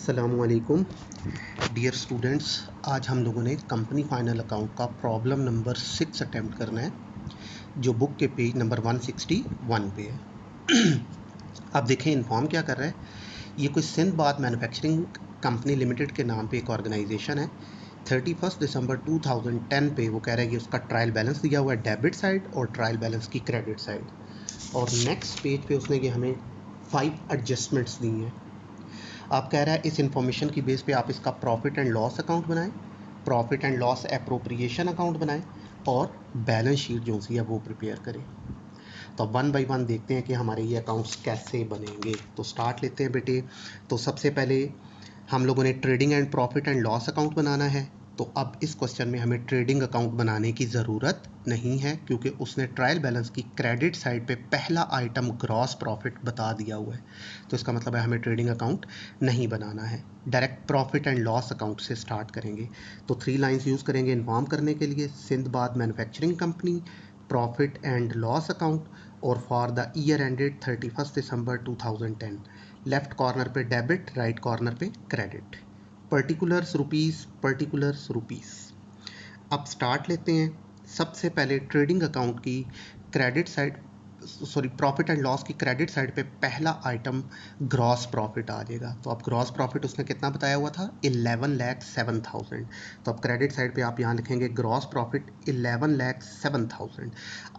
अस्सलामुअलैकुम dear students. आज हम लोगों ने कंपनी फाइनल अकाउंट का प्रॉब्लम नंबर 6 अटेम्प्ट करना है, जो बुक के पेज नंबर 161 पे है। अब देखें इन्फॉर्म क्या कर रहा है। ये कोई सिंध बाद मैन्युफैक्चरिंग कंपनी लिमिटेड के नाम पे एक ऑर्गेनाइजेशन है। 31 दिसंबर 2010 पे वो कह रहा है कि उसका ट्रायल बैलेंस दिया हुआ है डेबिट साइड और ट्रायल बैलेंस की क्रेडिट साइड। और नेक्स्ट पेज पे उसने ये हमें 5 एडजस्टमेंट्स दी हैं। आप कह रहा है इस इंफॉर्मेशन की बेस पे आप इसका प्रॉफिट एंड लॉस अकाउंट बनाएं, profit and loss appropriation account बनाएं और बैलेंस शीट जो सी है वो प्रिपेयर करें। तो अब वन बाय वन देखते हैं कि हमारे ये अकाउंट्स कैसे बनेंगे। तो स्टार्ट लेते हैं बेटे। तो सबसे पहले हम लोगों ने trading and profit and loss account बनाना है। तो अब इस क्वेश्चन में हमें ट्रेडिंग अकाउंट बनाने की ज़रूरत नहीं है, क्योंकि उसने ट्रायल बैलेंस की क्रेडिट साइड पे पहला आइटम ग्रॉस प्रॉफिट बता दिया हुआ है। तो इसका मतलब है हमें ट्रेडिंग अकाउंट नहीं बनाना है। Direct profit and loss account से स्टार्ट करेंगे। तो 3 लाइन्स यूज़ करेंगे इन्फॉर्म करने के लिए। Sindbad manufacturing company profit and loss account और फॉर द ईयर एंडेड 31 दिसंबर 2010। लेफ्ट कॉर्नर पे डेबिट, राइट कॉर्नर पे क्रेडिट। Particulars rupees. अब स्टार्ट लेते हैं। सबसे पहले ट्रेडिंग अकाउंट की credit side, sorry profit and loss की क्रेडिट साइड पे पहला आइटम ग्रॉस प्रॉफिट आ जाएगा। तो अब ग्रॉस प्रॉफिट उसने कितना बताया हुआ था, 11,07,000। तो अब क्रेडिट साइड पे आप यहाँ लिखेंगे ग्रॉस प्रॉफिट 11,07,000।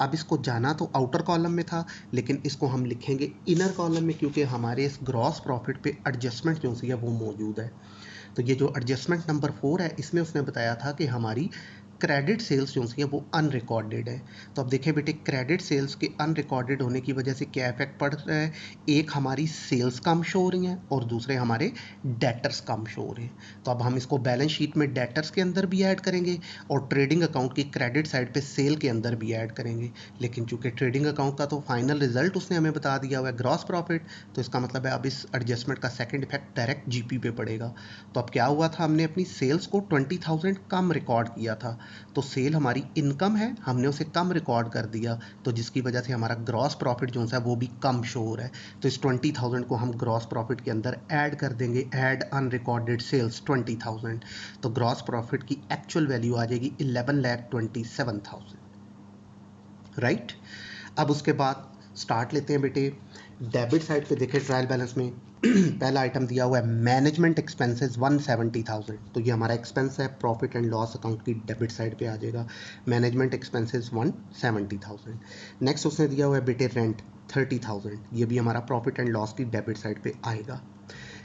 अब इसको जाना तो आउटर कॉलम में था, लेकिन इसको हम लिखेंगे इनर कॉलम में, क्योंकि हमारे इस ग्रॉस प्रॉफिट पे एडजस्टमेंट जो सी है वो मौजूद है। तो ये जो एडजस्टमेंट नंबर 4 है, इसमें उसने बताया था कि हमारी क्रेडिट सेल्स जो सी है वो अनरिकॉर्डेड है। तो अब देखें बेटे, क्रेडिट सेल्स के अनरिकॉर्डेड होने की वजह से क्या इफेक्ट पड़ रहा है। एक हमारी सेल्स कम शो हो रही हैं और दूसरे हमारे डेटर्स कम शो हो रहे हैं। तो अब हम इसको बैलेंस शीट में डेटर्स के अंदर भी ऐड करेंगे और ट्रेडिंग अकाउंट की क्रेडिट साइड पे सेल के अंदर भी ऐड करेंगे। लेकिन चूंकि ट्रेडिंग अकाउंट का तो फाइनल रिजल्ट उसने हमें बता दिया हुआ है ग्रॉस प्रॉफिट, तो इसका मतलब है अब इस एडजस्टमेंट का सेकेंड इफेक्ट डायरेक्ट जीपी पे पड़ेगा। तो अब क्या हुआ था, हमने अपनी सेल्स को 20,000 कम रिकॉर्ड किया था। तो सेल हमारी इनकम है, हमने उसे कम रिकॉर्ड कर दिया, तो जिसकी वजह से हमारा ग्रॉस प्रॉफिट जो है वो भी कम शो हो रहा है। तो इस 20,000 को हम ग्रॉस प्रॉफिट के अंदर ऐड कर देंगे, ऐड अनरिकॉर्डेड सेल्स 20,000। तो ग्रॉस प्रॉफिट की एक्चुअल वैल्यू आ जाएगी 11,27,000, राइट। अब उसके बाद स्टार्ट लेते हैं बेटे। डेबिट साइड पे देखें ट्रायल बैलेंस में पहला आइटम दिया हुआ है मैनेजमेंट एक्सपेंसेस 170,000। तो ये हमारा एक्सपेंस है, प्रॉफिट एंड लॉस अकाउंट की डेबिट साइड पे आ जाएगा मैनेजमेंट एक्सपेंसेस 170,000। नेक्स्ट उसने दिया हुआ है बेटे रेंट 30,000, ये भी हमारा प्रॉफिट एंड लॉस की डेबिट साइड पे आएगा।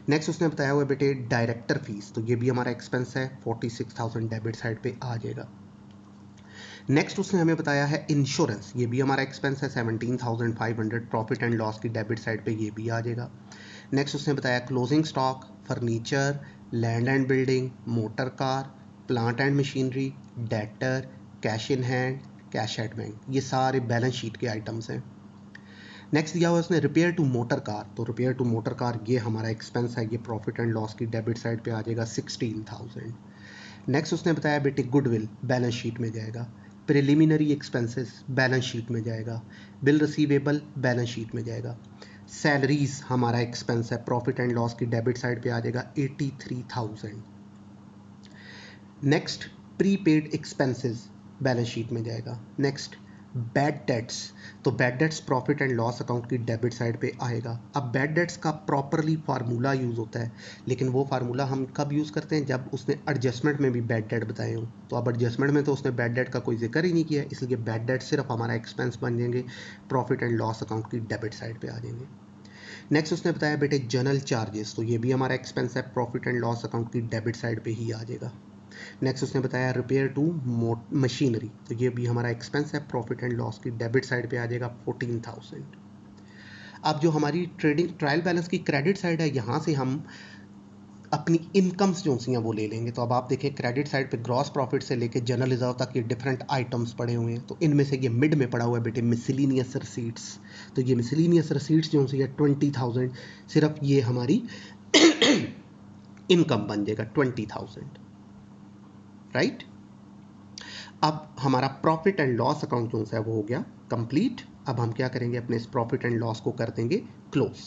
नेक्स्ट उसने बताया हुआ है बेटे डायरेक्टर फीस, तो ये भी हमारा एक्सपेंस है, 46,000 डेबिट साइड पे आ जाएगा। नेक्स्ट उसने हमें बताया है इंश्योरेंस, ये भी हमारा एक्सपेंस है, 17,500 प्रॉफिट एंड लॉस की डेबिट साइड पे ये भी आ जाएगा। नेक्स्ट उसने बताया closing stock, furniture, land and building, motor car, plant and machinery, debtor, cash in hand, cash at bank, ये सारे बैलेंस शीट के आइटम्स हैं। नेक्स्ट दिया हुआ है उसने रिपेयर टू मोटर कार, तो रिपेयर टू मोटर कार ये हमारा एक्सपेंस है, ये प्रॉफिट एंड लॉस की डेबिट साइड पे आ जाएगा 16,000। नेक्स्ट उसने बताया बेटे गुडविल बैलेंस शीट में जाएगा, प्रिलिमिनरी एक्सपेंसेस बैलेंस शीट में जाएगा, बिल रिसीवेबल बैलेंस शीट में जाएगा। सैलरीज हमारा एक्सपेंस है, प्रॉफिट एंड लॉस की डेबिट साइड पे आ जाएगा 83,000। Next prepaid expenses balance sheet में जाएगा। नेक्स्ट बैड डेट्स, तो bad debts profit and loss account की डेबिट साइड पे आएगा। अब बैड डेट्स का प्रॉपरली फार्मूला यूज़ होता है, लेकिन वो फार्मूला हम कब यूज़ करते हैं, जब उसने एडजस्टमेंट में भी बैड डेट बताए हों। तो अब एडजस्टमेंट में तो उसने बैड डेट का कोई जिक्र ही नहीं किया, इसलिए बैड डेट सिर्फ हमारा एक्सपेंस बन जाएंगे, प्रॉफिट एंड लॉस अकाउंट की डेबिट साइड पे आ जाएंगे। नेक्स्ट उसने बताया बेटे जनरल चार्जेस, तो ये भी हमारा एक्सपेंस है, प्रॉफिट एंड लॉस अकाउंट की डेबिट साइड पे ही आ जाएगा। नेक्स्ट उसने बताया रिपेयर टू मशीनरी, तो ये भी हमारा एक्सपेंस है, प्रॉफिट एंड लॉस की डेबिट साइड पे आ जाएगा 14,000। अब जो हमारी ट्रेडिंग ट्रायल बैलेंस की क्रेडिट साइड है, यहाँ से हम अपनी इनकम्स जो सी हैं वो ले लेंगे। तो अब आप देखें क्रेडिट साइड पे ग्रॉस प्रॉफिट से लेके जनरल रिजर्व तक ये डिफरेंट आइटम्स पड़े हुए हैं। तो इनमें से ये मिड में पड़ा हुआ है बेटे मिसलिनियस रसीट्स, तो ये मिसलिनियस रसीट्स जो सी है 20,000, सिर्फ ये हमारी इनकम बन जाएगा 20,000, राइट। अब हमारा प्रॉफिट एंड लॉस अकाउंट जो है वो हो गया कंप्लीट। अब हम क्या करेंगे, अपने इस प्रॉफिट एंड लॉस को कर देंगे क्लोज।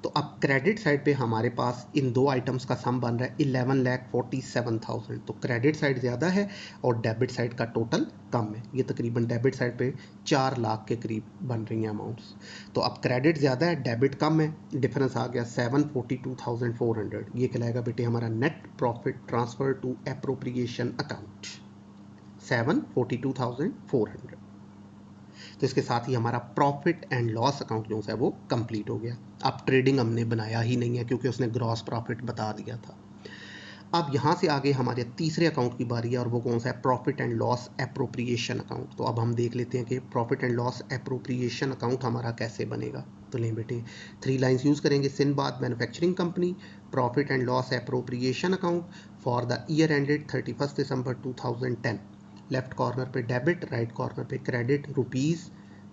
तो अब क्रेडिट साइड पे हमारे पास इन दो आइटम्स का सम बन रहा है 11,47,000। तो क्रेडिट साइड ज़्यादा है और डेबिट साइड का टोटल कम है। ये तकरीबन डेबिट साइड पे 4 लाख के करीब बन रही हैं अमाउंट्स। तो अब क्रेडिट ज़्यादा है, डेबिट कम है, डिफरेंस आ गया 742,400। ये कहलाएगा बेटे हमारा net profit transfer to appropriation account 742,400। तो इसके साथ ही हमारा प्रॉफिट एंड लॉस अकाउंट जो है वो कंप्लीट हो गया। अब ट्रेडिंग हमने बनाया ही नहीं है क्योंकि उसने ग्रॉस प्रॉफिट बता दिया था। अब यहाँ से आगे हमारे तीसरे अकाउंट की बारी है और वो कौन सा है, profit and loss appropriation account. तो अब हम देख लेते हैं कि profit and loss appropriation account हमारा कैसे बनेगा। तो लें बेटे 3 लाइंस यूज़ करेंगे। Sinbad manufacturing company profit and loss appropriation account for the year ended 31 दिसंबर 2010। लेफ्ट कॉर्नर पे डेबिट, राइट कॉर्नर पे क्रेडिट, रुपीज़,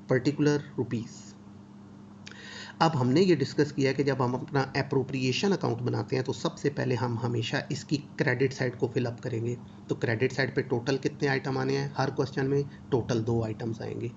पर्टिकुलर रुपीज़। अब हमने ये डिस्कस किया है कि जब हम अपना एप्रोप्रिएशन अकाउंट बनाते हैं तो सबसे पहले हम हमेशा इसकी क्रेडिट साइड को फिलअप करेंगे। तो क्रेडिट साइड पे टोटल कितने आइटम आने हैं, हर क्वेश्चन में टोटल 2 आइटम्स आएंगे।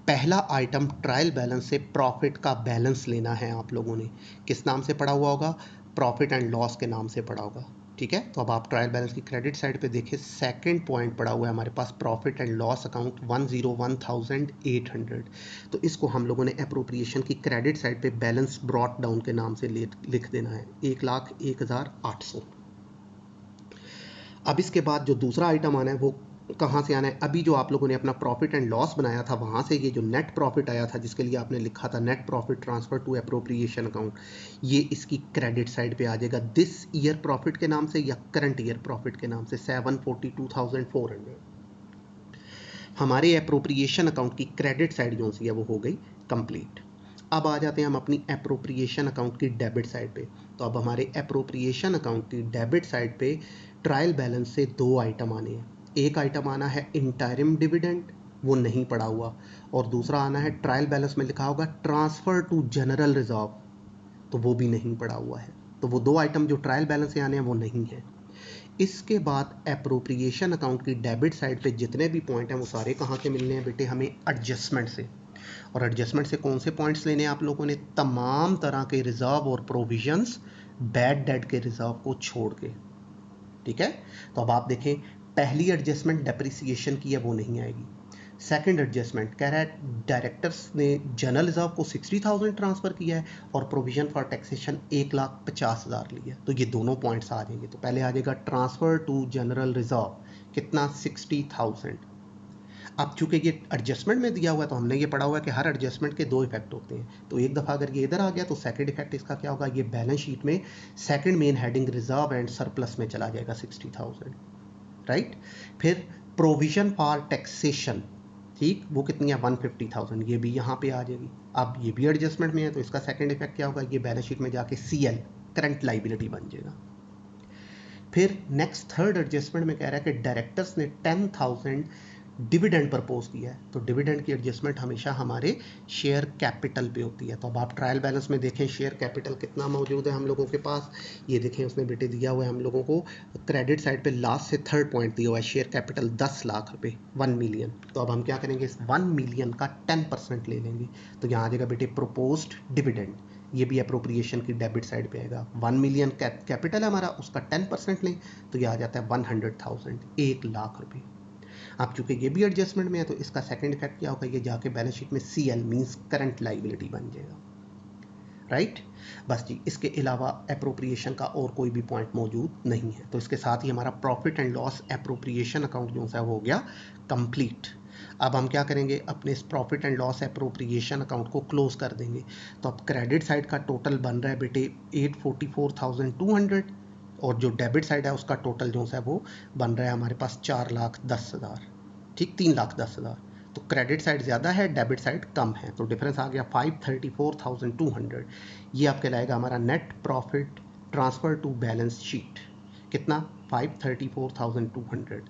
पहला आइटम ट्रायल बैलेंस से प्रॉफिट का बैलेंस लेना है। आप लोगों ने किस नाम से पढ़ा हुआ होगा, प्रॉफिट एंड लॉस के नाम से पढ़ा होगा, ठीक है। तो अब आप ट्रायल बैलेंस की क्रेडिट साइड पे देखिए, सेकंड पॉइंट पड़ा हुआ है हमारे पास प्रॉफिट एंड लॉस अकाउंट 101,800। तो इसको हम लोगों ने एप्रोप्रिएशन की क्रेडिट साइड पे बैलेंस ब्रॉट डाउन के नाम से लिख देना है 1,01,800। अब इसके बाद जो दूसरा आइटम आना है वो कहाँ से आना है, अभी जो आप लोगों ने अपना प्रॉफिट एंड लॉस बनाया था वहाँ से ये जो नेट प्रॉफिट आया था जिसके लिए आपने लिखा था net profit transfer to appropriation account, ये इसकी क्रेडिट साइड पे आ जाएगा दिस ईयर प्रॉफिट के नाम से या करंट ईयर प्रॉफिट के नाम से 742,400। हमारे एप्रोप्रिएशन अकाउंट की क्रेडिट साइड जो सी है वो हो गई कंप्लीट। अब आ जाते हैं हम अपनी एप्रोप्रिएशन अकाउंट की डेबिट साइड पे। तो अब हमारे एप्रोप्रिएशन अकाउंट की डेबिट साइड पे ट्रायल बैलेंस से 2 आइटम आने हैं। एक आइटम आना है इंटरिम डिविडेंड, वो नहीं पड़ा हुआ, और दूसरा आना है ट्रायल बैलेंस में लिखा होगा ट्रांसफर टू जनरल रिजर्व, तो वो भी नहीं पड़ा हुआ है। तो वो 2 आइटम जो ट्रायल बैलेंस से आने हैं वो नहीं है। इसके बाद एप्रोप्रिएशन अकाउंट की डेबिट साइड पे जितने भी पॉइंट हैं वो सारे कहाँ से मिलने हैं बेटे, हमें एडजस्टमेंट से। और एडजस्टमेंट से कौन से पॉइंट्स लेने हैं आप लोगों ने, तमाम तरह के रिजर्व और प्रोविजंस बैड डेट के रिजर्व को छोड़ के, ठीक है। तो अब आप देखें, पहली एडजस्टमेंट डेप्रिसिएशन की है वो नहीं आएगी। सेकंड एडजस्टमेंट कह रहा है डायरेक्टर्स ने जनरल रिजर्व को 60,000 ट्रांसफ़र किया है और प्रोविजन फॉर टैक्सेशन 1,50,000 लिया, तो ये दोनों पॉइंट्स आ जाएंगे। तो पहले आ जाएगा ट्रांसफ़र टू जनरल रिजर्व कितना, 60,000। अब चूंकि ये एडजस्टमेंट में दिया हुआ है तो हमने ये पढ़ा हुआ है कि हर एडजस्टमेंट के 2 इफेक्ट होते हैं। तो एक दफ़ा अगर ये इधर आ गया तो सेकंड इफेक्ट इसका क्या होगा, ये बैलेंस शीट में second main heading reserve and surplus में चला जाएगा 60,000, राइट। फिर प्रोविजन फॉर टैक्सेशन, ठीक, वो कितनी है 150,000, ये भी यहाँ पे आ जाएगी। अब ये भी एडजस्टमेंट में है तो इसका सेकंड इफेक्ट क्या होगा, ये बैलेंस शीट में जाके CL करंट लाइबिलिटी बन जाएगा। फिर नेक्स्ट थर्ड एडजस्टमेंट में कह रहा है कि डायरेक्टर्स ने 10,000 डिविडेंड प्रपोज किया है, तो डिविडेंड की एडजस्टमेंट हमेशा हमारे शेयर कैपिटल पे होती है। तो अब आप ट्रायल बैलेंस में देखें शेयर कैपिटल कितना मौजूद है हम लोगों के पास, ये देखें उसमें बेटे दिया हुआ है हम लोगों को क्रेडिट साइड पे लास्ट से थर्ड पॉइंट दिया हुआ है शेयर कैपिटल 10 लाख रुपए, 1 मिलियन। तो अब हम क्या करेंगे, इस 1 मिलियन का 10% ले लेंगे। तो यहाँ आ जाएगा बेटे प्रोपोज्ड डिविडेंड, ये भी अप्रोप्रिएशन की डेबिट साइड पे आएगा। 1 मिलियन कैपिटल है हमारा, उसका 10% लें तो ये आ जाता है 100,000, 1 लाख रुपए। अब चूंकि ये भी एडजस्टमेंट में है तो इसका सेकंड इफेक्ट क्या होगा, ये जाके बैलेंस शीट में CL मींस करंट लाइबिलिटी बन जाएगा, राइट। बस जी, इसके अलावा एप्रोप्रिएशन का और कोई भी पॉइंट मौजूद नहीं है। तो इसके साथ ही हमारा profit and loss appropriation account जो है वो हो गया कंप्लीट। अब हम क्या करेंगे, अपने इस profit and loss appropriation account को क्लोज कर देंगे। तो अब क्रेडिट साइड का टोटल बन रहा है बेटे 844,200 और जो डेबिट साइड है उसका टोटल जो है वो बन रहा है हमारे पास 4,10,000, ठीक, 3,10,000। तो क्रेडिट साइड ज़्यादा है, डेबिट साइड कम है, तो डिफरेंस आ गया 534,200। ये आपके लाएगा हमारा net profit transfer to balance sheet कितना, 534,200।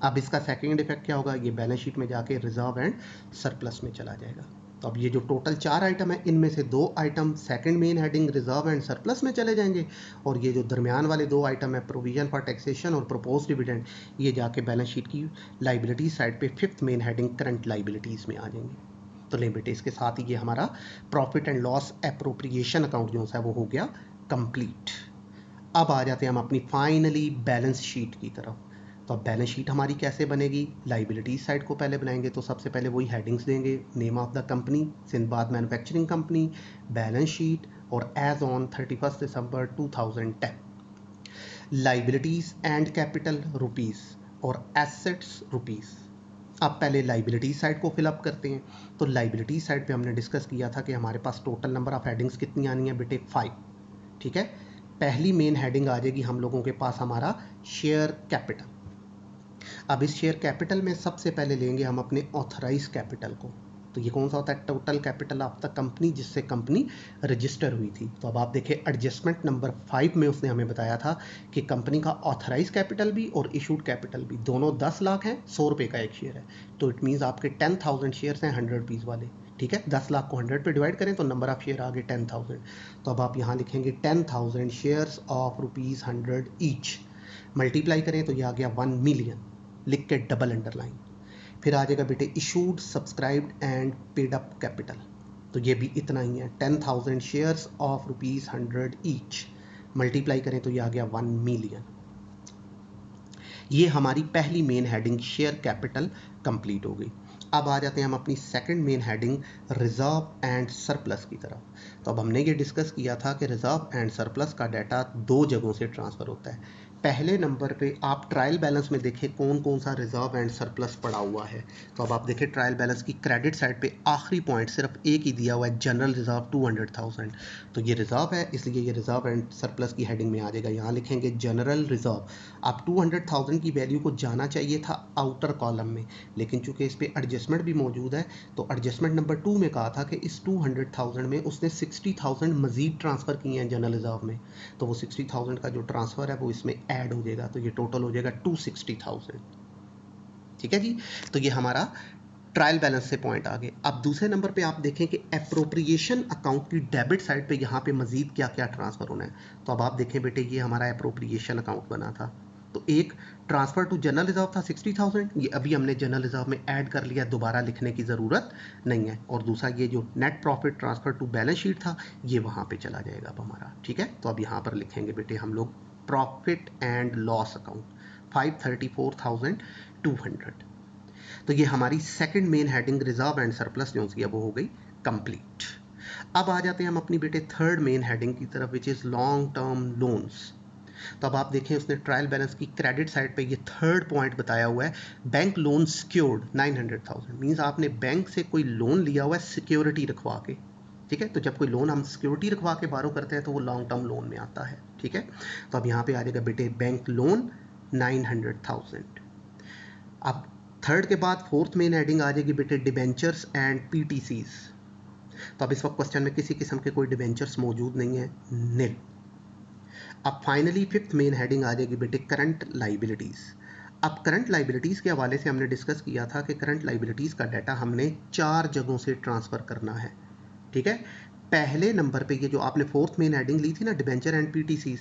अब इसका सेकंड इफेक्ट क्या होगा, ये बैलेंस शीट में जाके रिजर्व एंड सरप्लस में चला जाएगा। तो अब ये जो टोटल 4 आइटम है इनमें से 2 item second main heading reserve and surplus में चले जाएंगे और ये जो दरमियान वाले 2 आइटम है प्रोविजन फॉर टैक्सेशन और प्रपोज डिविडेंड, ये जाके बैलेंस शीट की लाइबिलिटी साइड पे 5th main heading current liabilities में आ जाएंगे। तो ले बेटे इसके साथ ही ये हमारा profit and loss appropriation account जो है वो हो गया कंप्लीट। अब आ जाते हैं हम अपनी फाइनली बैलेंस शीट की तरफ। तो अब बैलेंस शीट हमारी कैसे बनेगी, लाइबिलिटीज साइड को पहले बनाएंगे तो सबसे पहले वही हेडिंग्स देंगे, name of the company Sindbad manufacturing company, balance sheet और एज ऑन 31 दिसंबर 2010, लाइबिलिटीज एंड कैपिटल रुपीस और एसेट्स रुपीस। अब पहले लाइबिलिटी साइड को फिलअप करते हैं। तो लाइबिलिटी साइड पे हमने डिस्कस किया था कि हमारे पास टोटल नंबर ऑफ हेडिंग्स कितनी आनी है बेटे 5। ठीक है, पहली मेन हेडिंग आ जाएगी हम लोगों के पास हमारा शेयर कैपिटल। अब इस शेयर कैपिटल में सबसे पहले लेंगे हम अपने ऑथराइज कैपिटल को। तो ये कौन सा होता है, total capital of the company जिससे कंपनी रजिस्टर हुई थी। तो अब आप देखिए एडजस्टमेंट नंबर 5 में उसने हमें बताया था कि कंपनी का ऑथराइज कैपिटल भी और इशूड कैपिटल भी दोनों 10 लाख हैं, 100 रुपये का एक शेयर है। तो इट मीन्स आपके 10,000 शेयर्स हैं 100 रुपीज़ वाले। ठीक है, 10 लाख को 100 पे डिवाइड करें तो नंबर ऑफ शेयर आ गए 10,000। तो अब आप यहाँ लिखेंगे 10,000 शेयर्स ऑफ ₹100 ईच, मल्टीप्लाई करें तो ये आ गया 1 मिलियन, लिख के डबल अंडरलाइन। फिर आ जाएगा बेटे issued subscribed and paid up capital. तो ये भी इतना ही है, 10,000 शेयर्स ऑफ ₹100 ईच, मल्टीप्लाई करें तो ये आ गया 1 मिलियन। ये हमारी पहली main heading share capital complete हो गई। अब आ जाते हैं हम अपनी second main heading reserve and surplus की तरफ। तो अब हमने ये डिस्कस किया था कि रिजर्व एंड सरप्लस का डाटा 2 जगहों से ट्रांसफ़र होता है। पहले नंबर पे आप ट्रायल बैलेंस में देखें कौन कौन सा रिजर्व एंड सरप्लस पड़ा हुआ है। तो अब आप देखें ट्रायल बैलेंस की क्रेडिट साइड पे आखिरी पॉइंट सिर्फ एक ही दिया हुआ है, जनरल रिजर्व 200,000। तो ये रिजर्व है, इसलिए ये रिजर्व एंड सरप्लस की हेडिंग में आ जाएगा। यहाँ लिखेंगे जनरल रिजर्व। आप 200,000 की वैल्यू को जाना चाहिए था आउटर कॉलम में, लेकिन चूंकि इस पर एडजस्टमेंट भी मौजूद है तो एडजस्टमेंट नंबर 2 में कहा था कि इस 200,000 में उसने 60,000 मजीद ट्रांसफ़र किए हैं जनरल रिजर्व में। तो वो 60,000 का जो ट्रांसफ़र है वो इसमें ऐड हो जाएगा, तो ये टोटल हो जाएगा 260,000। ठीक है जी, तो ये हमारा ट्रायल बैलेंस से पॉइंट आ गए। अब दूसरे नंबर पे आप देखें कि एप्रोप्रिएशन अकाउंट की डेबिट साइड पे यहाँ पे मजीद क्या क्या ट्रांसफ़र होना है। तो अब आप देखें बेटे ये हमारा एप्रोप्रिएशन अकाउंट बना था। तो एक ट्रांसफ़र टू जनरल रिजर्व था 60,000, ये अभी हमने जनरल रिजर्व में ऐड कर लिया, दोबारा लिखने की ज़रूरत नहीं है। और दूसरा ये जो net profit transfer to balance sheet था ये वहाँ पे चला जाएगा अब हमारा। ठीक है, तो अब यहाँ पर लिखेंगे बेटे हम लोग प्रॉफिट एंड लॉस अकाउंट 534,200। तो ये हमारी second main heading reserve and surplus जो है वो हो गई कंप्लीट। अब आ जाते हैं हम अपनी बेटे थर्ड मेन हेडिंग की तरफ which is long term loans. तो अब आप देखें उसने ट्रायल बैलेंस की क्रेडिट साइड पे ये थर्ड पॉइंट बताया हुआ है, बैंक लोन सिक्योर्ड 900,000। मीन्स आपने बैंक से कोई लोन लिया हुआ है सिक्योरिटी रखवा के। ठीक है, तो जब कोई लोन हम सिक्योरिटी रखवा के बारो करते हैं तो वो लॉन्ग टर्म लोन में आता है। ठीक है, तो अब यहाँ पे आ जाएगा बेटे बैंक लोन 900,000। अब थर्ड के बाद फोर्थ मेन हेडिंग आ जाएगी बेटे डिबेंचर्स एंड पीटीसीज। तो अब इस वक्त क्वेश्चन में किसी किस्म के कोई डिबेंचर्स मौजूद नहीं है, निल। अब फाइनली फिफ्थ मेन हेडिंग आ जाएगी बेटे करंट लाइबिलिटीज़। अब करंट लाइबिलिटीज़ के हवाले से हमने डिस्कस किया था कि करंट लाइबिलिटीज़ का डाटा हमने 4 जगहों से ट्रांसफ़र करना है। ठीक है, पहले नंबर पे ये जो आपने फोर्थ मेन हेडिंग ली थी ना डिबेंचर एंड पीटीसीज,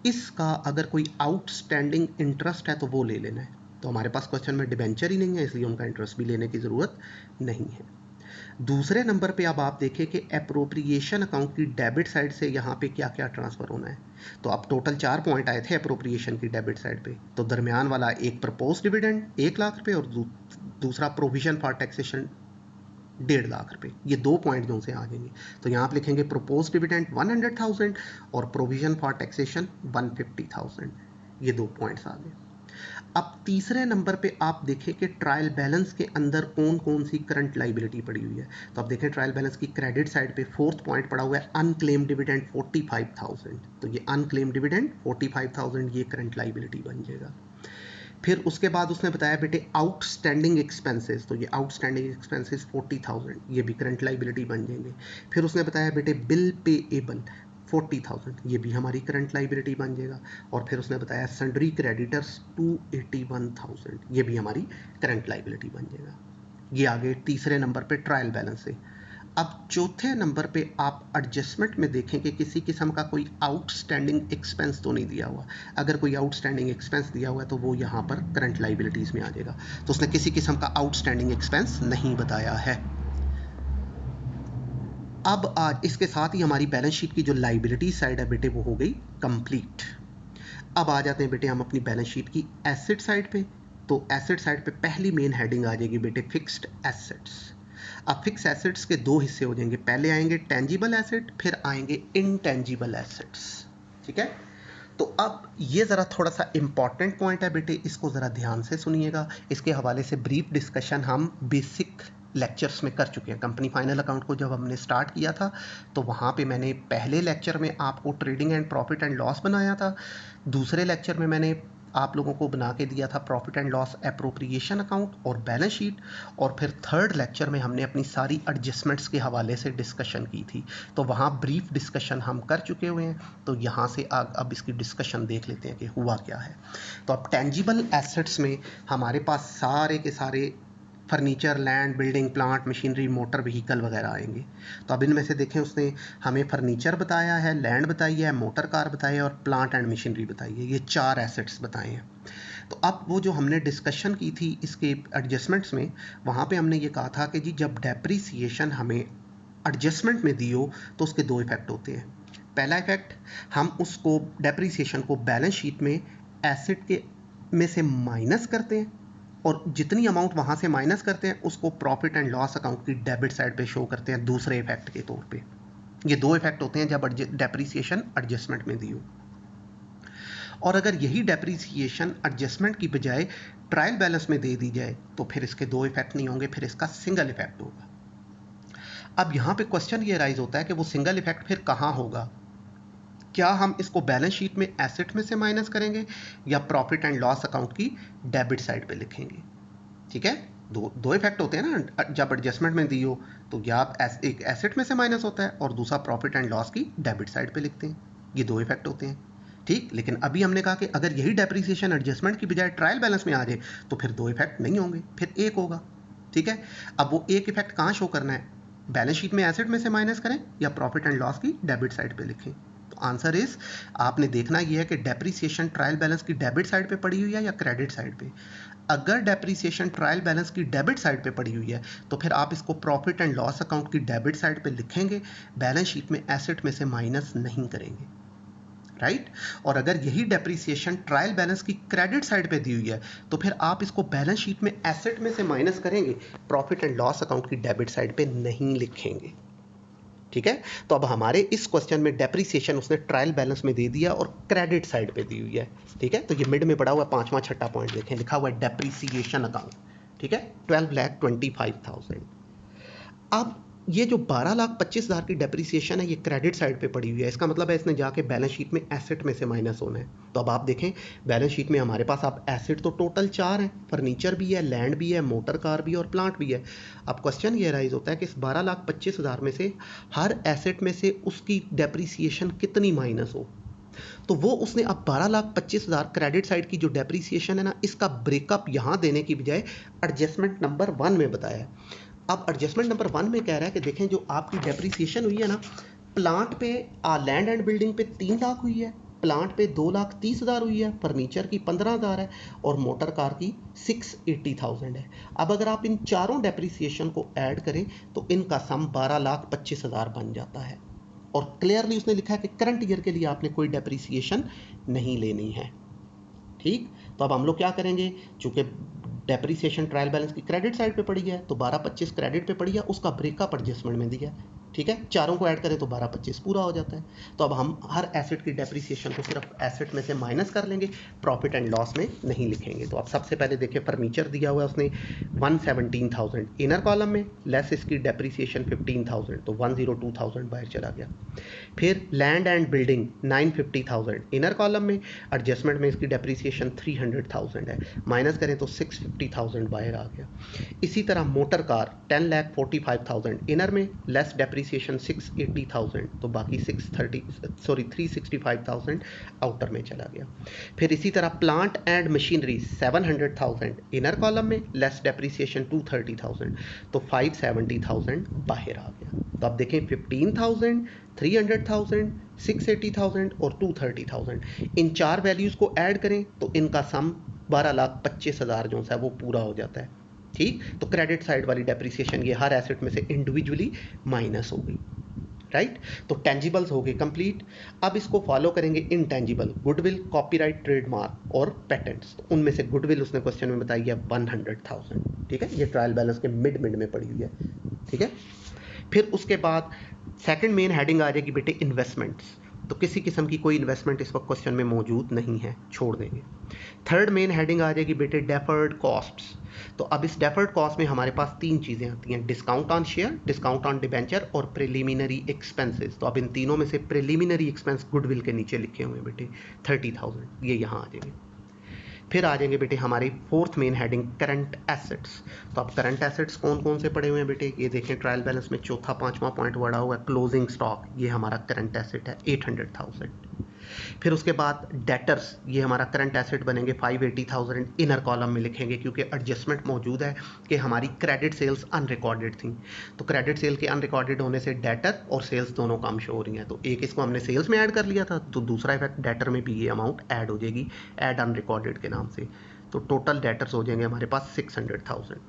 इसका अगर कोई आउटस्टैंडिंग इंटरेस्ट है तो वो ले लेना है। तो हमारे पास क्वेश्चन में डिबेंचर ही नहीं है इसलिए उनका इंटरेस्ट भी लेने की ज़रूरत नहीं है। दूसरे नंबर पे अब आप देखें कि एप्रोप्रिएशन अकाउंट की डेबिट साइड से यहाँ पे क्या क्या ट्रांसफ़र होना है। तो अब टोटल 4 पॉइंट आए थे एप्रोप्रिएशन की डेबिट साइड पे। तो दरमियान वाला एक प्रपोज डिविडेंड 1 लाख रुपये और दूसरा प्रोविजन फॉर टैक्सेशन 1.5 लाख रुपये। ये 2 पॉइंट जो से आ जाएंगे। तो यहाँ आप लिखेंगे प्रपोज डिविडेंड 100,000 और प्रोविजन फॉर टैक्सेशन 150,000। ये 2 पॉइंट्स आ गए। अब तीसरे नंबर पे आप देखें कि ट्रायल बैलेंस के अंदर कौन कौन सी करंट लाइबिलिटी पड़ी हुई है। तो आप देखें ट्रायल बैलेंस की क्रेडिट साइड पे फोर्थ पॉइंट पड़ा हुआ है अनक्लेम डिविडेंड 45,000। तो ये अनक्लेम डिविडेंड 45,000 ये करंट लाइबिलिटी बन जाएगा। फिर उसके बाद उसने बताया बेटे आउटस्टैंडिंग एक्सपेंसेस। तो ये आउटस्टैंडिंग एक्सपेंसेस 40,000 ये भी करंट लाइबिलिटी बन जाएंगे। फिर उसने बताया बेटे बिल पेएबल 40,000 ये भी हमारी करंट लाइबिलिटी बन जाएगा। और फिर उसने बताया सन्ड्री क्रेडिटर्स 281,000 ये भी हमारी करंट लाइबिलिटी बन जाएगा। ये आगे तीसरे नंबर पे ट्रायल बैलेंस से। अब चौथे नंबर पे आप एडजस्टमेंट में देखें कि किसी किस्म का कोई आउटस्टैंडिंग एक्सपेंस तो नहीं दिया हुआ। अगर कोई आउटस्टैंडिंग एक्सपेंस दिया हुआ है तो वो यहाँ पर करंट लाइबिलिटीज़ में आ जाएगा। तो उसने किसी किस्म का आउटस्टैंडिंग एक्सपेंस नहीं बताया है। अब आज इसके साथ ही हमारी बैलेंस शीट की जो लाइबिलिटी साइड है बेटे वो हो गई कंप्लीट। अब आ जाते हैं बेटे हम अपनी बैलेंस शीट की एसेट साइड पे। तो एसेट साइड पे पहली मेन हेडिंग आ जाएगी बेटे फिक्स्ड एसेट्स। अब फिक्स एसेट्स के दो हिस्से हो जाएंगे, पहले आएंगे टेंजिबल एसेट, फिर आएंगे इनटेंजिबल एसेट्स। ठीक है, तो अब ये ज़रा थोड़ा सा इंपॉर्टेंट पॉइंट है बेटे, इसको ज़रा ध्यान से सुनिएगा। इसके हवाले से ब्रीफ डिस्कशन हम बेसिक लेक्चर्स में कर चुके हैं। कंपनी फाइनल अकाउंट को जब हमने स्टार्ट किया था तो वहाँ पे मैंने पहले लेक्चर में आपको trading and profit and loss बनाया था, दूसरे लेक्चर में मैंने आप लोगों को बना के दिया था profit and loss appropriation account और बैलेंस शीट, और फिर थर्ड लेक्चर में हमने अपनी सारी एडजस्टमेंट्स के हवाले से डिस्कशन की थी। तो वहाँ ब्रीफ डिस्कशन हम कर चुके हुए हैं, तो यहाँ से अब इसकी डिस्कशन देख लेते हैं कि हुआ क्या है। तो अब टेंजिबल एसेट्स में हमारे पास सारे के सारे furniture, land, building, plant, machinery, motor vehicle वगैरह आएंगे। तो अब इनमें से देखें, उसने हमें फर्नीचर बताया है, लैंड बताई है, मोटर कार बताई है और प्लांट एंड मशीनरी बताई है। ये 4 एसेट्स बताए हैं। तो अब वो जो हमने डिस्कशन की थी इसके एडजस्टमेंट्स में, वहाँ पे हमने ये कहा था कि जी जब डेप्रीसिएशन हमें एडजस्टमेंट में दी हो तो उसके 2 इफेक्ट होते हैं। पहला इफेक्ट, हम उसको डेप्रीसिएशन को बैलेंस शीट में एसेट के में से माइनस करते हैं, और जितनी अमाउंट वहाँ से माइनस करते हैं उसको प्रॉफिट एंड लॉस अकाउंट की डेबिट साइड पे शो करते हैं दूसरे इफेक्ट के तौर पे। ये 2 इफेक्ट होते हैं जब डेप्रीसिएशन एडजस्टमेंट में दी हो। और अगर यही डेप्रीसिएशन एडजस्टमेंट की बजाय ट्रायल बैलेंस में दे दी जाए तो फिर इसके 2 इफेक्ट नहीं होंगे, फिर इसका सिंगल इफेक्ट होगा। अब यहाँ पे क्वेश्चन ये राइज होता है कि वो सिंगल इफेक्ट फिर कहाँ होगा? क्या हम इसको बैलेंस शीट में एसेट में से माइनस करेंगे या प्रॉफिट एंड लॉस अकाउंट की डेबिट साइड पे लिखेंगे? ठीक है, दो इफेक्ट होते हैं ना जब एडजस्टमेंट में दी हो, तो या आप एक एसेट में से माइनस होता है और दूसरा प्रॉफिट एंड लॉस की डेबिट साइड पे लिखते हैं। ये 2 इफेक्ट होते हैं। ठीक, लेकिन अभी हमने कहा कि अगर यही डेप्रीसिएशन एडजस्टमेंट की बजाय ट्रायल बैलेंस में आ जाए तो फिर 2 इफेक्ट नहीं होंगे, फिर एक होगा। ठीक है, अब वो एक इफेक्ट कहाँ शो करना है? बैलेंस शीट में एसेट में से माइनस करें या प्रॉफिट एंड लॉस की डेबिट साइड पे लिखें? तो आंसर इज, आपने देखना यह है कि डेप्रीसिएशन ट्रायल बैलेंस की डेबिट साइड पे पड़ी हुई है या क्रेडिट साइड पे। अगर डेप्रीसिएशन ट्रायल बैलेंस की डेबिट साइड पे पड़ी हुई है तो फिर आप इसको प्रॉफिट एंड लॉस अकाउंट की डेबिट साइड पे लिखेंगे, बैलेंस शीट में एसेट में से माइनस नहीं करेंगे, राइट। और अगर यही डेप्रीसिएशन ट्रायल बैलेंस की क्रेडिट साइड पे दी हुई है तो फिर आप इसको बैलेंस शीट में एसेट में से माइनस करेंगे, प्रॉफिट एंड लॉस अकाउंट की डेबिट साइड पे नहीं लिखेंगे। ठीक है, तो अब हमारे इस क्वेश्चन में डेप्रीसिएशन उसने ट्रायल बैलेंस में दे दिया और क्रेडिट साइड पे दी हुई है। ठीक है, तो ये मिड में पड़ा हुआ 5वां 6ठा पॉइंट देखें, लिखा हुआ है डेप्रीसिएशन अकाउंट। ठीक है, 12,25,000। अब ये जो 12,25,000 की डेप्रीसिएशन है ये क्रेडिट साइड पे पड़ी हुई है, इसका मतलब है इसने जाके बैलेंस शीट में एसेट में से माइनस होना है। तो अब आप देखें बैलेंस शीट में हमारे पास आप एसेट तो टोटल 4 हैं, फर्नीचर भी है, लैंड भी है, मोटर कार भी और प्लांट भी है। अब क्वेश्चन ये राइज होता है कि इस 12,25,000 में से हर एसेट में से उसकी डेप्रीसिएशन कितनी माइनस हो। तो वो उसने अब 12,25,000 क्रेडिट साइड की जो डेप्रीसिएशन है ना, इसका ब्रेकअप यहाँ देने की बजाय एडजस्टमेंट नंबर 1 में बताया है। अब एडजस्टमेंट नंबर 1 में कह रहा है कि देखें जो आपकी डेप्रीसिएशन हुई है ना, प्लांट पे लैंड एंड बिल्डिंग पे 3 लाख हुई है, प्लांट पे 2,30,000 हुई है, फर्नीचर की 15,000 है और मोटर कार की 680,000 है। अब अगर आप इन चारों डेप्रीसिएशन को ऐड करें तो इनका सम 12,25,000 बन जाता है। और क्लियरली उसने लिखा है कि करंट ईयर के लिए आपने कोई डेप्रीसिएशन नहीं लेनी है। ठीक, तो अब हम लोग क्या करेंगे, चूंकि डेप्रीसिएशन ट्रायल बैलेंस की क्रेडिट साइड पे पड़ी है तो 12,25 क्रेडिट पे पड़ी है, उसका ब्रेकअप एडजस्टमेंट में दिया है। ठीक है, चारों को ऐड करें तो 12,25 पूरा हो जाता है। तो अब हम हर एसेट की डेप्रीसिएशन को सिर्फ एसेट में से माइनस कर लेंगे, प्रॉफिट एंड लॉस में नहीं लिखेंगे। तो अब सबसे पहले देखिए फर्नीचर दिया हुआ है उसने 117,000 इनर कॉलम में, लेस इसकी डेप्रीसिएशन 15,000 तो 102,000 बाहर चला गया। फिर land and building 950,000 inner column में, एडजस्टमेंट में इसकी डेप्रीसिएशन 300,000 है, माइनस करें तो 650,000 बाहर आ गया। इसी तरह मोटर कार 10,45,000 इनर में, लेस डेप्रीसिएशन 680,000 तो बाकी 365,000 आउटर में चला गया। फिर इसी तरह plant and machinery 700,000 inner column में, लेस डेप्रीसिएशन 230,000 तो 570,000 बाहर आ गया। तो आप देखें 15,000, 300,000, 680,000 और 230,000, इन 4 वैल्यूज़ को ऐड करें तो इनका सम 12,25,000 जो है वो पूरा हो जाता है। ठीक, तो क्रेडिट साइड वाली डेप्रीसिएशन ये हर एसेट में से इंडिविजुअली माइनस हो गई। राइट। तो टेंजिबल्स हो गए कंप्लीट। अब इसको फॉलो करेंगे इनटेंजिबल, गुडविल, कॉपीराइट, ट्रेडमार्क और पेटेंट्स। तो उनमें से गुडविल उसने क्वेश्चन में बताई है 100,000, ठीक है, ये ट्रायल बैलेंस के मिड में पड़ी हुई है, ठीक है। फिर उसके बाद सेकंड मेन हेडिंग आ जाएगी बेटे इन्वेस्टमेंट्स, तो किसी किस्म की कोई इन्वेस्टमेंट इस वक्त क्वेश्चन में मौजूद नहीं है, छोड़ देंगे। थर्ड मेन हेडिंग आ जाएगी बेटे डेफर्ड कॉस्ट्स। तो अब इस डेफर्ड कॉस्ट में हमारे पास तीन चीज़ें आती हैं, discount on share, discount on debenture और प्रिलिमिनरी एक्सपेंसेस। तो अब इन तीनों में से प्रिलिमिनरी एक्सपेंस गुडविल के नीचे लिखे हुए हैं बेटे 30,000, ये यहाँ आ जाएंगे। फिर आ जाएंगे बेटे हमारी fourth main heading current assets. तो अब करंट एसेट्स कौन कौन से पड़े हुए हैं बेटे, ये देखें ट्रायल बैलेंस में चौथा पांचवा पॉइंट बढ़ा हुआ है क्लोजिंग स्टॉक, ये हमारा करंट एसेट है 800,000। फिर उसके बाद डेटर्स, ये हमारा करंट एसेट बनेंगे 580,000, इनर कॉलम में लिखेंगे क्योंकि एडजस्टमेंट मौजूद है कि हमारी क्रेडिट सेल्स अनरिकॉर्डेड थी। तो क्रेडिट सेल के अनरिकॉर्डेड होने से डेटर और सेल्स दोनों कम शो हो रही हैं। तो एक इसको हमने सेल्स में ऐड कर लिया था, तो दूसरा इफेक्ट डेटर में भी ये अमाउंट ऐड हो जाएगी, ऐड अनरिकॉर्डेड के नाम से। तो टोटल डेटर्स हो जाएंगे हमारे पास 600,000।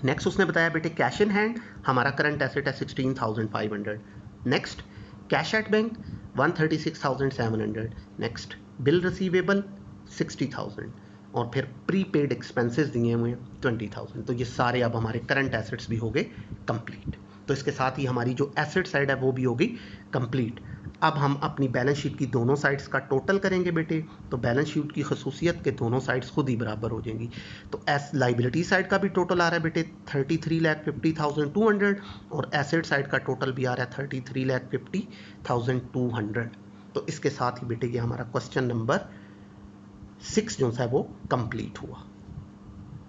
नेक्स्ट उसने बताया बेटे कैश इन हैंड हमारा करंट एसेट है 16,500। Next cash at bank 136,700। Next bill receivable 60,000 और फिर प्रीपेड एक्सपेंसेस दिए हुए हैं 20,000। तो ये सारे अब हमारे करंट एसेट्स भी हो गए कंप्लीट। तो इसके साथ ही हमारी जो एसेट साइड है वो भी होगी कंप्लीट। अब हम अपनी बैलेंस शीट की दोनों साइड्स का टोटल करेंगे बेटे, तो बैलेंस शीट की खसूसियत के दोनों साइड्स खुद ही बराबर हो जाएंगी। तो एस लाइबिलिटी साइड का भी टोटल आ रहा है बेटे 33,50,200 और एसेट साइड का टोटल भी आ रहा है 33,50,200। तो इसके साथ ही बेटे ये हमारा क्वेश्चन नंबर 6 जो है वो कंप्लीट हुआ।